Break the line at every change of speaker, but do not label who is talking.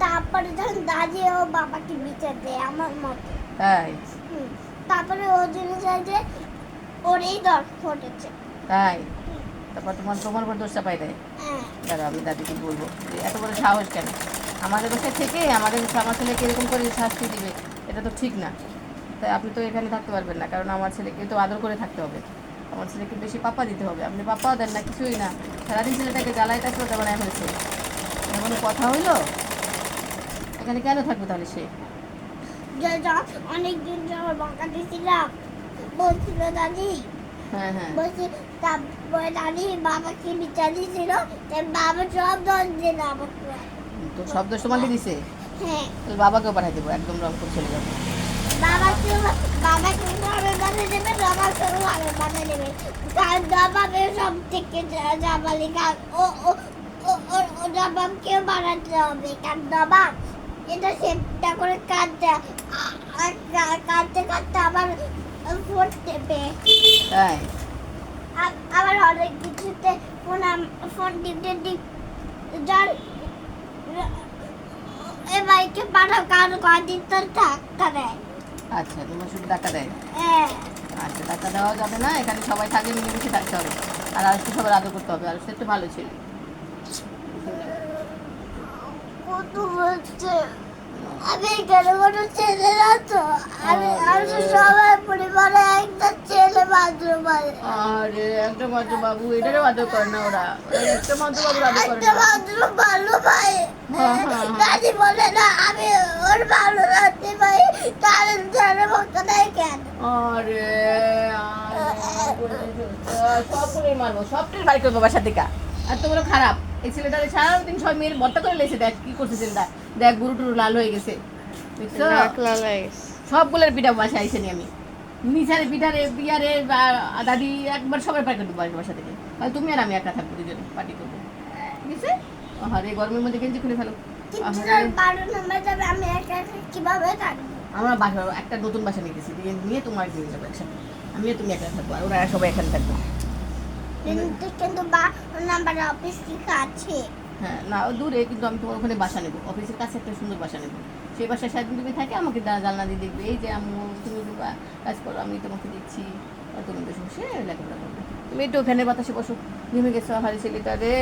তারপরে যখন দাদি ও বাবাকে বিচার দেয় আমার মতে।
তাই
তারপরে ও জেনে যায় যে ওরই দর ঘটেছে।
তাই তারপর তোমার উপর দোষটা পাই দেয়।
হ্যাঁ।
দাঁড়াও আমি দাদিকে বলবো যে এত বড় সাহস কেন আমাদের বাসায় থেকে আমার ছেলেকে এরকম করে শাস্তি দিবে, এটা তো ঠিক না। তাই আপনি তো এখানে থাকতে পারবেন না, কারণ আমার ছেলেকে তো আদর করে থাকতে হবে, আমার ছেলেকে বেশি পাপা দিতে হবে। আপনি পাপাও দেন না, কিছুই না, সারাদিন ছেলেটাকে জ্বালাইটা শ্রোতা বানায় ফেলছে। কোনো কথা হইলো? এখানে কেন থাকবে তাহলে সে?
অনেকদিন যখন বকা দিয়েছিলাম বলছিল দাদি,
হ্যাঁ হ্যাঁ
বলছি তারপরে দাদি বাবাকে বিচার দিয়েছিল, তাই বাবা সব দোষ দিল আমাকে।
তো সব দোষ তোমাকে দিছে?
হ্যাঁ।
তাহলে বাবাকেও পাঠাই দেবো, একদম রংপুর চলে যাবো।
বাবাকে ঘরে বানিয়ে দেবে, বাবাকে ঘরে বানিয়ে দেবে, কারণ বাবাকে সব থেকে জামালি, কারণ ও জবাবকেও বানাতে হবে, কারণ জবাব এটা সেটা করে কাঁদতে কাঁদতে কাঁদতে আবার ফোন টেপে।
তাই
আবার অনেক কিছুতে ফোন টিপতে যার এ বাইকে পাঠাও, কারণ কদিন তো টাকা দেয়।
আচ্ছা, তোমার শুধু টাকা দেয়?
হ্যাঁ।
আচ্ছা, টাকা দেওয়া যাবে না, এখানে সবাই থাকলে মিলেমিশে থাকতে হবে, আর আজকে সবার আদর করতে হবে। আর সে একটু ভালো ছিল।
কত বলছে আমি এখানে কোনো ছেলে না তো, আমি সবাই পরিবারে একটা ছেলে মাত্র পারে।
আরে একটা মাত্র বাবু, এটারও আদর করে না ওরা, একটা মাত্র বাবু আদর করে
একটা
না।
মাত্র ভালো পাই। দাদি বলে না আমি ওর ভালো রাখতে পাই, কারণ জানে ভক্ত দেয় কেন।
আরে সবগুলোই মারবো, সবটাই বাড়ি করবো বাসা থেকে। আর তো বলো খারাপ, এই ছেলেটারে সারাদিন সব মেয়ের ভর্তা করে লেগেছে। দেখ কি করছে ছেলেটা, দেখ গুরু টুরু লাল হয়ে গেছে, বুঝছো? সবগুলোর পিঠা বাসায় আইসে নি আমি, নিচারে পিঠারে বিয়ারে দাদি একবার সবাই পাই করবো বাসা থেকে। তাহলে তুমি আর আমি একা থাকবো, দুজনে পার্টি করবো, ঠিক আছে? আরে গরমের মধ্যে গেঞ্জি খুলে ফেলো।
বারো নম্বর যাবে, আমি একা একা কিভাবে থাকবো?
আমরা বাসা একটা নতুন বাসা নিতেছি, নিয়ে তোমার নিয়ে যাবো একসাথে, আমিও তুমি একা থাকবো, আর ওরা সবাই এখানে থাকবো।
কিন্তু বা নাম্বার অফিস কি আছে?
হ্যাঁ না, দূরে, কিন্তু আমি তোমার ওখানে বাসা নেবো, অফিসের কাছে একটা সুন্দর বাসা নেবো। সেই বাসায় সারাদিন তুমি থাকে, আমাকে জানলা দিয়ে দেখবে, এই যে আম্মু তুমি কাজ করো, আমি তোমাকে দেখছি, আর তুমি বসে বসে লেখাপড়া করবে। তুমি একটু ওখানে বাতাসে বসো, নেমে গেছো হারি ছেলেটা রে।